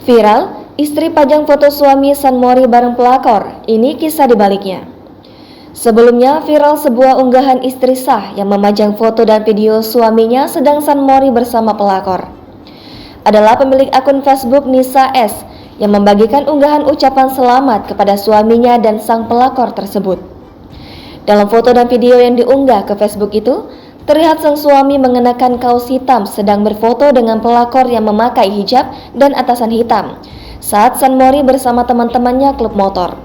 Viral, istri pajang foto suami San Mori bareng pelakor. Ini kisah dibaliknya. Sebelumnya viral sebuah unggahan istri sah yang memajang foto dan video suaminya sedang San Mori bersama pelakor. Adalah pemilik akun Facebook Nisa S yang membagikan unggahan ucapan selamat kepada suaminya dan sang pelakor tersebut. Dalam foto dan video yang diunggah ke Facebook itu, terlihat sang suami mengenakan kaos hitam sedang berfoto dengan pelakor yang memakai hijab dan atasan hitam saat San Mori bersama teman-temannya klub motor.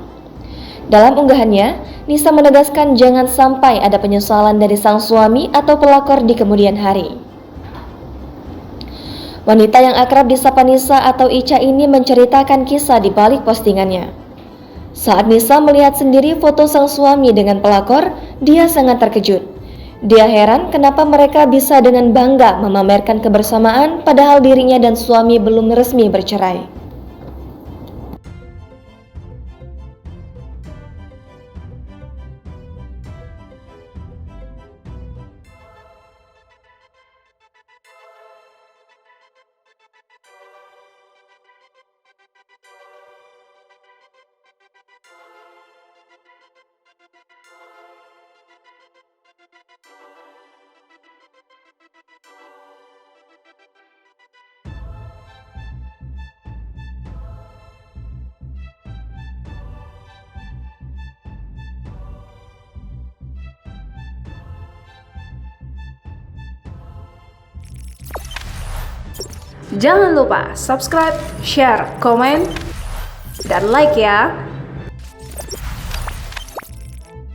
Dalam unggahannya, Nisa menegaskan jangan sampai ada penyesalan dari sang suami atau pelakor di kemudian hari. Wanita yang akrab disapa Nisa atau Ica ini menceritakan kisah di balik postingannya. Saat Nisa melihat sendiri foto sang suami dengan pelakor, dia sangat terkejut. Dia heran kenapa mereka bisa dengan bangga memamerkan kebersamaan padahal dirinya dan suami belum resmi bercerai. Jangan lupa subscribe, share, komen, dan like ya.